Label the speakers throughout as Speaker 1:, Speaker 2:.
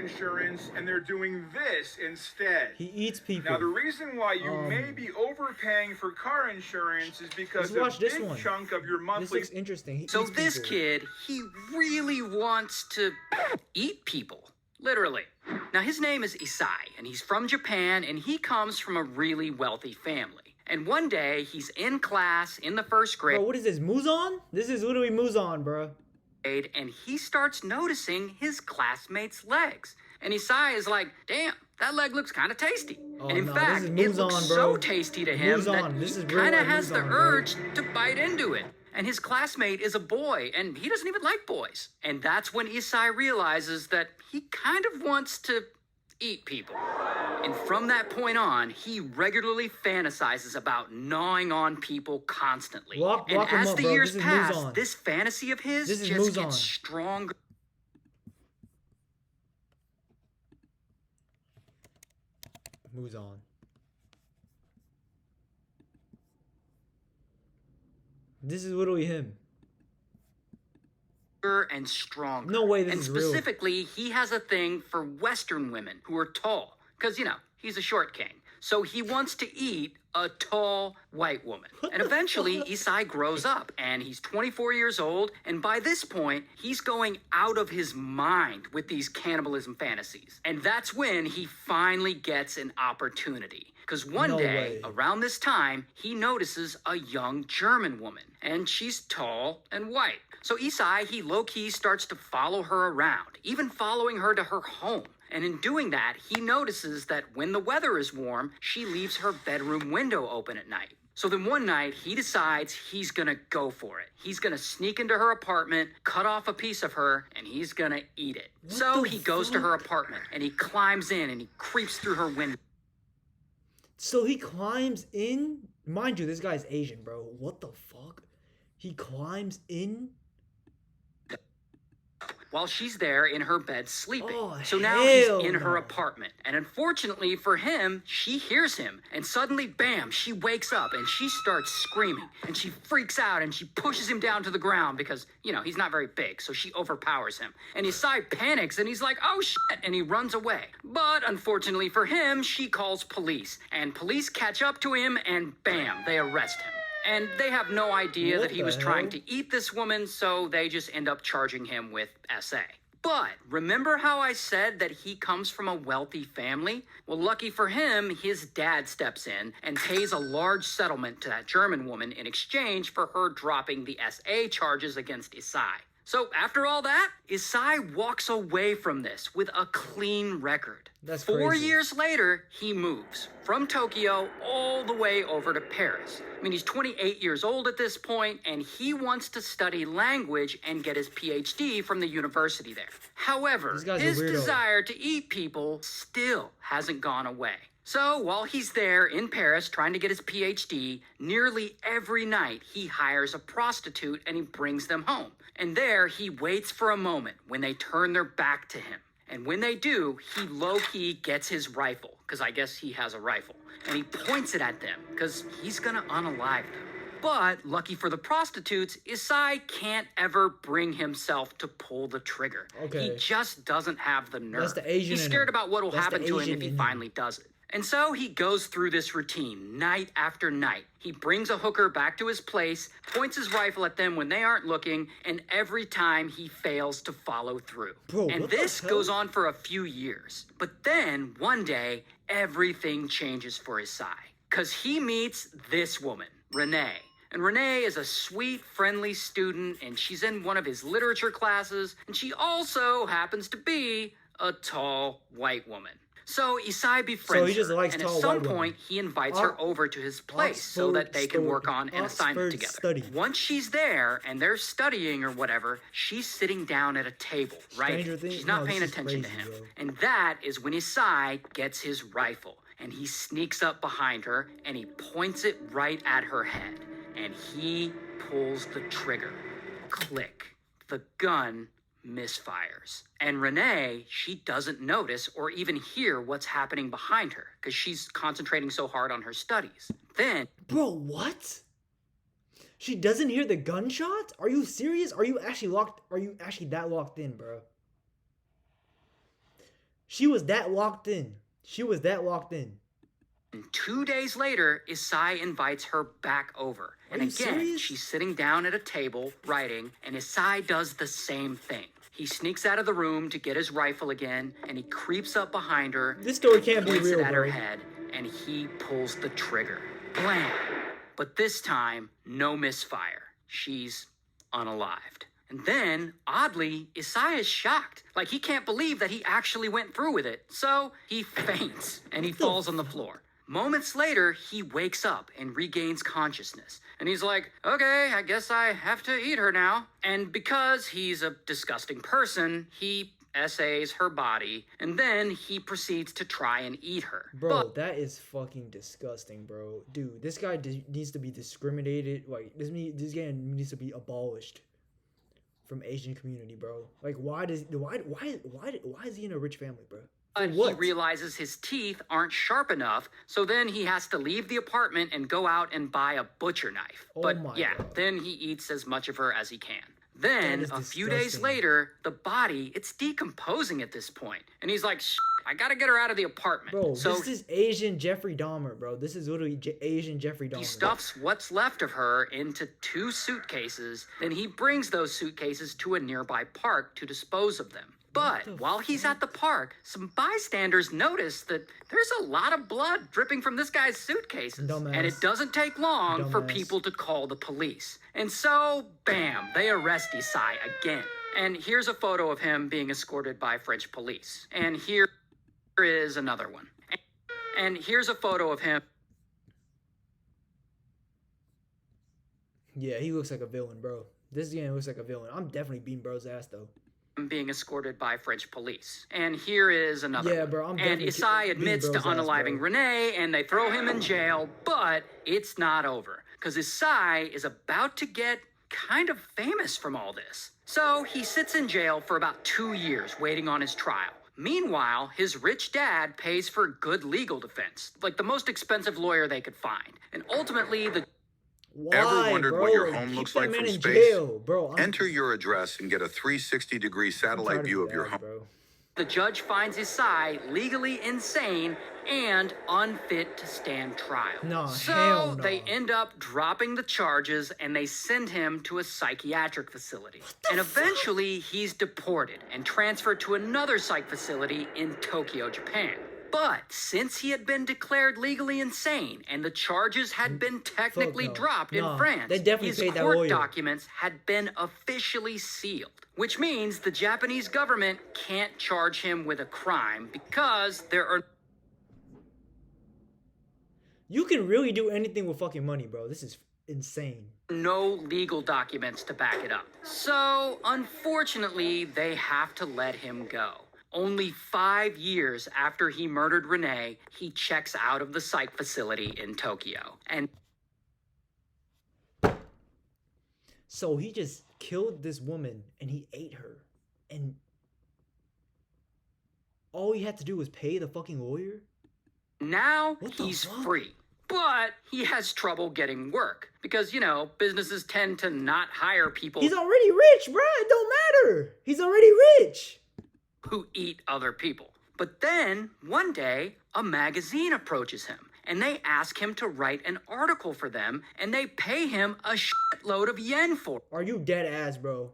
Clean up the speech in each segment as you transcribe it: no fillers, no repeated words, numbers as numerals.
Speaker 1: insurance and they're doing this instead.
Speaker 2: He eats people.
Speaker 1: Now, the reason why you may be overpaying for car insurance is because
Speaker 2: let's watch
Speaker 1: a
Speaker 2: this
Speaker 1: big
Speaker 2: one.
Speaker 1: chunk of your monthly...
Speaker 2: This looks interesting.
Speaker 3: So this kid, he really wants to eat people. Literally. Now, his name is Isai, and he's from Japan, and he comes from a really wealthy family. And one day, he's in class in the first grade.
Speaker 2: Bro, what is this, Muzan? This is literally Muzan, bro.
Speaker 3: And he starts noticing his classmates' legs. And Isai is like, damn, that leg looks kind of tasty.
Speaker 2: Oh,
Speaker 3: and in
Speaker 2: no,
Speaker 3: fact,
Speaker 2: this is
Speaker 3: it
Speaker 2: Muzan,
Speaker 3: looks
Speaker 2: bro.
Speaker 3: so tasty to him
Speaker 2: Muzan. This is
Speaker 3: that he
Speaker 2: real
Speaker 3: kind of
Speaker 2: life
Speaker 3: has the
Speaker 2: Muzan, bro.
Speaker 3: urge to bite into it. And his classmate is a boy, and he doesn't even like boys. And that's when Isai realizes that he kind of wants to eat people. And from that point on, he regularly fantasizes about gnawing on people constantly.
Speaker 2: Lock
Speaker 3: and
Speaker 2: him
Speaker 3: as
Speaker 2: up,
Speaker 3: the
Speaker 2: bro.
Speaker 3: years
Speaker 2: This is
Speaker 3: pass,
Speaker 2: Muzan.
Speaker 3: this fantasy of his
Speaker 2: This is
Speaker 3: just
Speaker 2: Muzan.
Speaker 3: gets stronger.
Speaker 2: Muzan. This is literally him.
Speaker 3: And stronger.
Speaker 2: No way this
Speaker 3: and
Speaker 2: is real.
Speaker 3: specifically, he has a thing for Western women who are tall. Because, you know, he's a short king. So he wants to eat a tall white woman. And eventually, Isai grows up, and he's 24 years old, and by this point, he's going out of his mind with these cannibalism fantasies. And that's when he finally gets an opportunity. Because one
Speaker 2: No
Speaker 3: day,
Speaker 2: way.
Speaker 3: around this time, he notices a young German woman, and she's tall and white. So Isai, he low-key starts to follow her around, even following her to her home. And in doing that, he notices that when the weather is warm, she leaves her bedroom window open at night. So then one night, he decides he's gonna go for it. He's gonna sneak into her apartment, cut off a piece of her, and he's gonna eat it. So
Speaker 2: the
Speaker 3: he goes to her
Speaker 2: fuck?
Speaker 3: apartment, and he climbs in, and he creeps through her window.
Speaker 2: So he climbs in. Mind you, this guy's Asian, bro. What the fuck? He climbs in.
Speaker 3: While she's there in her bed sleeping.
Speaker 2: Oh,
Speaker 3: so now he's
Speaker 2: hell
Speaker 3: in her
Speaker 2: no.
Speaker 3: apartment. And unfortunately for him, she hears him. And suddenly, bam, she wakes up and she starts screaming. And she freaks out and she pushes him down to the ground because, you know, he's not very big. So she overpowers him. And Isai panics and he's like, oh shit, and he runs away. But unfortunately for him, she calls police. And police catch up to him and bam, they arrest him. And they have no idea
Speaker 2: What
Speaker 3: that he
Speaker 2: the
Speaker 3: was trying
Speaker 2: hell?
Speaker 3: to eat this woman, so they just end up charging him with SA. But remember how I said that he comes from a wealthy family? Well, lucky for him, his dad steps in and pays a large settlement to that German woman in exchange for her dropping the SA charges against Isai. So after all that, Isai walks away from this with a clean record.
Speaker 2: That's
Speaker 3: 4
Speaker 2: crazy.
Speaker 3: years later, he moves from Tokyo all the way over to Paris. I mean, he's 28 years old at this point, and he wants to study language and get his PhD from the university there. However,
Speaker 2: This guy's a
Speaker 3: his
Speaker 2: weirdo.
Speaker 3: desire to eat people still hasn't gone away. So while he's there in Paris trying to get his PhD, nearly every night he hires a prostitute and he brings them home. And there he waits for a moment when they turn their back to him. And when they do, he low-key gets his rifle, because I guess he has a rifle, and he points it at them, because he's gonna unalive them. But, lucky for the prostitutes, Isai can't ever bring himself to pull the trigger.
Speaker 2: Okay.
Speaker 3: He just doesn't have the nerve.
Speaker 2: That's the Asian
Speaker 3: He's
Speaker 2: in
Speaker 3: scared
Speaker 2: him.
Speaker 3: about what will
Speaker 2: That's the
Speaker 3: happen to him
Speaker 2: Asian
Speaker 3: if he
Speaker 2: in him.
Speaker 3: finally does it. And so he goes through this routine night after night. He brings a hooker back to his place, points his rifle at them when they aren't looking, and every time he fails to follow through.
Speaker 2: Bro,
Speaker 3: and
Speaker 2: what the
Speaker 3: this
Speaker 2: hell?
Speaker 3: goes on for a few years. But then, one day, everything changes for Isai. Because he meets this woman, Renee. And Renee is a sweet, friendly student, and she's in one of his literature classes, and she also happens to be a tall white woman. So Isai befriends
Speaker 2: So he just
Speaker 3: her,
Speaker 2: likes
Speaker 3: and
Speaker 2: tall
Speaker 3: at some
Speaker 2: white women.
Speaker 3: point he invites her over to his place so that they can work on an assignment together.
Speaker 2: Study.
Speaker 3: Once she's there and they're studying or whatever, she's sitting down at a table, right?
Speaker 2: Stranger Things?
Speaker 3: She's not
Speaker 2: No,
Speaker 3: paying
Speaker 2: this is
Speaker 3: attention to
Speaker 2: crazy,
Speaker 3: him.
Speaker 2: bro.
Speaker 3: And that is when Isai gets his rifle and he sneaks up behind her and he points it right at her head and he pulls the trigger. Click. The gun misfires. And Renee, she doesn't notice or even hear what's happening behind her because she's concentrating so hard on her studies. Then,
Speaker 2: Bro, what? She doesn't hear the gunshot? Are you serious? Are you actually that locked in, bro? She was that locked in. She was that locked in.
Speaker 3: And 2 days later, Isai invites her back over. And
Speaker 2: you
Speaker 3: again,
Speaker 2: serious?
Speaker 3: she's sitting down at a table, writing, and Isai does the same thing. He sneaks out of the room to get his rifle again, and he creeps up behind her.
Speaker 2: This story can't be
Speaker 3: points
Speaker 2: real,
Speaker 3: it at her
Speaker 2: bro.
Speaker 3: head, and he pulls the trigger. Blam! But this time, no misfire. She's unalived. And then, oddly, Isai is shocked. Like, he can't believe that he actually went through with it. So, he faints, and he falls on the floor. Moments later, he wakes up and regains consciousness. And he's like, okay, I guess I have to eat her now. And because he's a disgusting person, he essays her body, and then he proceeds to try and eat her.
Speaker 2: Bro, that is fucking disgusting, bro. Dude, this guy needs to be discriminated. Like, this guy needs to be abolished from Asian community, bro. Like, why is he in a rich family, bro? For
Speaker 3: But
Speaker 2: what?
Speaker 3: he realizes his teeth aren't sharp enough, so then he has to leave the apartment and go out and buy a butcher knife.
Speaker 2: Oh
Speaker 3: But
Speaker 2: my
Speaker 3: yeah,
Speaker 2: God.
Speaker 3: then he eats as much of her as he can. Then,
Speaker 2: That
Speaker 3: a
Speaker 2: is
Speaker 3: few days
Speaker 2: disgusting.
Speaker 3: later, the body, it's decomposing at this point. And he's like, I gotta get her out of the apartment.
Speaker 2: Bro,
Speaker 3: so
Speaker 2: this is Asian Jeffrey Dahmer, bro. This is literally Asian Jeffrey Dahmer.
Speaker 3: he stuffs what's left of her into 2 suitcases, then he brings those suitcases to a nearby park to dispose of them. But
Speaker 2: the
Speaker 3: while he's at the park, some bystanders notice that there's a lot of blood dripping from this guy's suitcases.
Speaker 2: Dumbass.
Speaker 3: And it doesn't take long for
Speaker 2: Dumbass.
Speaker 3: people to call the police. And so, bam, they arrest Isai again. And here's a photo of him being escorted by French police. And here is another one. And here's a photo of him.
Speaker 2: Yeah, he looks like a villain, bro. This guy looks like a villain. I'm definitely beating bro's ass, though.
Speaker 3: Being escorted by French police. And here is another
Speaker 2: Yeah,
Speaker 3: one.
Speaker 2: bro, I'm
Speaker 3: And
Speaker 2: definitely
Speaker 3: Isai
Speaker 2: beating
Speaker 3: admits to
Speaker 2: bro's ass,
Speaker 3: unaliving
Speaker 2: bro.
Speaker 3: Renee, and they throw him in jail, but it's not over. Because Isai is about to get kind of famous from all this. So he sits in jail for about 2 years waiting on his trial. Meanwhile, his rich dad pays for good legal defense, like the most expensive lawyer they could find. And ultimately, the
Speaker 2: Why,
Speaker 4: Ever wondered
Speaker 2: bro?
Speaker 4: what your home
Speaker 2: Keep
Speaker 4: looks
Speaker 2: that
Speaker 4: like
Speaker 2: man
Speaker 4: from
Speaker 2: in
Speaker 4: space?
Speaker 2: jail, bro.
Speaker 4: Enter your address and get a 360-degree
Speaker 2: I'm
Speaker 4: satellite
Speaker 2: tired
Speaker 4: view of your
Speaker 2: that,
Speaker 4: home.
Speaker 2: bro.
Speaker 3: The judge finds Isai legally insane and unfit to stand trial.
Speaker 2: Nah,
Speaker 3: so
Speaker 2: hell no.
Speaker 3: they end up dropping the charges and they send him to a psychiatric facility. And eventually he's deported and transferred to another psych facility in Tokyo, Japan. But since he had been declared legally insane and the charges had been technically
Speaker 2: no.
Speaker 3: dropped in
Speaker 2: Nah,
Speaker 3: France,
Speaker 2: they definitely
Speaker 3: his
Speaker 2: paid that
Speaker 3: court
Speaker 2: lawyer.
Speaker 3: documents had been officially sealed, which means the Japanese government can't charge him with a crime because there are
Speaker 2: You can really do anything with fucking money, bro. This is insane.
Speaker 3: no legal documents to back it up. So, unfortunately, they have to let him go. Only 5 years after he murdered Renee, he checks out of the psych facility in Tokyo. And
Speaker 2: So he just killed this woman and he ate her. And all he had to do was pay the fucking lawyer?
Speaker 3: now
Speaker 2: What the
Speaker 3: he's
Speaker 2: fuck?
Speaker 3: free. But he has trouble getting work because, businesses tend to not hire people
Speaker 2: He's already rich, bro. It don't matter. He's already rich.
Speaker 3: who eat other people. But then, one day, a magazine approaches him, and they ask him to write an article for them, and they pay him a shitload of yen for
Speaker 2: Are you dead ass, bro?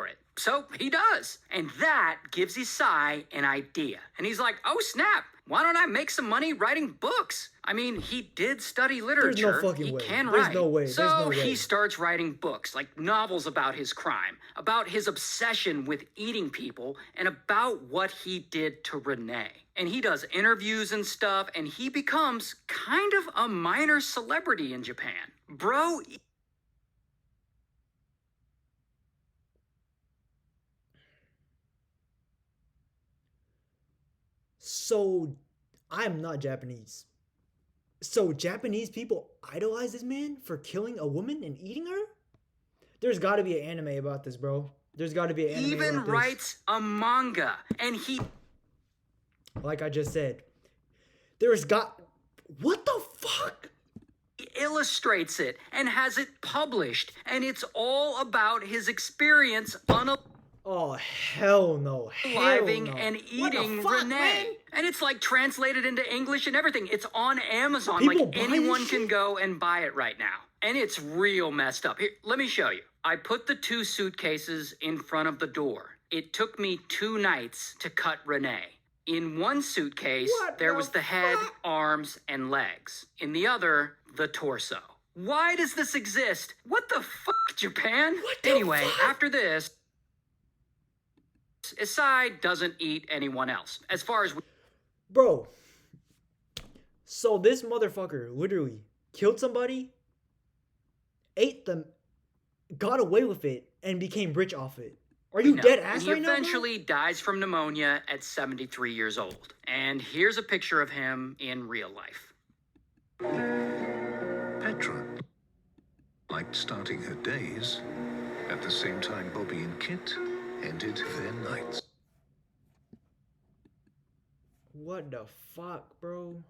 Speaker 3: it. So he does. And that gives Isai an idea. And he's like, oh snap, why don't I make some money writing books? I mean, he did study literature.
Speaker 2: fucking
Speaker 3: he
Speaker 2: way.
Speaker 3: can
Speaker 2: There's
Speaker 3: write.
Speaker 2: no way.
Speaker 3: So
Speaker 2: There's no way.
Speaker 3: he starts writing books, like novels about his crime, about his obsession with eating people, and about what he did to Renee. And he does interviews and stuff, and he becomes kind of a minor celebrity in Japan. Bro,
Speaker 2: So, I'm not Japanese. So, Japanese people idolize this man for killing a woman and eating her? There's gotta be an anime about this, bro. There's gotta be an anime
Speaker 3: even
Speaker 2: about this.
Speaker 3: writes a manga, and he
Speaker 2: Like I just said. What the fuck?
Speaker 3: illustrates it and has it published, and it's all about his experience on a
Speaker 2: Oh hell no! Hell
Speaker 3: living
Speaker 2: no!
Speaker 3: and
Speaker 2: What the
Speaker 3: eating
Speaker 2: fuck,
Speaker 3: Renee.
Speaker 2: man?
Speaker 3: And it's like translated into English and everything. It's on Amazon.
Speaker 2: People
Speaker 3: Like
Speaker 2: buy this
Speaker 3: anyone can
Speaker 2: shit?
Speaker 3: go and buy it right now. And it's real messed up. Here, let me show you. I put the 2 suitcases in front of the door. It took me 2 nights to cut Renee. In one suitcase,
Speaker 2: What
Speaker 3: there
Speaker 2: the
Speaker 3: was the head,
Speaker 2: fuck?
Speaker 3: arms, and legs. In the other, the torso. Why does this exist? What the fuck, Japan?
Speaker 2: What the
Speaker 3: Anyway,
Speaker 2: fuck?
Speaker 3: after this, Isai doesn't eat anyone else. As far as
Speaker 2: Bro. So this motherfucker literally killed somebody, ate them, got away with it, and became rich off it. Are you
Speaker 3: know,
Speaker 2: dead
Speaker 3: and
Speaker 2: ass
Speaker 3: he
Speaker 2: right now, bro?
Speaker 3: eventually dies from pneumonia at 73 years old. And here's a picture of him in real life.
Speaker 5: Petra liked starting her days at the same time Bobby and Kit ended their nights.
Speaker 2: What the fuck, bro?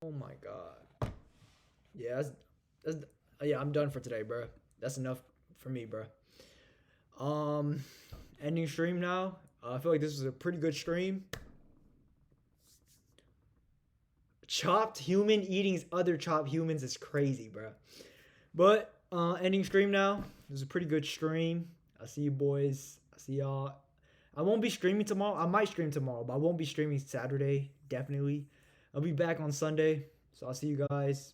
Speaker 2: Oh my god. Yeah, yeah, I'm done for today, bro. That's enough for me, bro. Ending stream now. I feel like this was a pretty good stream. Chopped human eating other chopped humans is crazy, bro. But ending stream now. This was a pretty good stream. I'll see you boys. I'll see y'all. I won't be streaming tomorrow. I might stream tomorrow, but I won't be streaming Saturday. Definitely. I'll be back on Sunday. So I'll see you guys.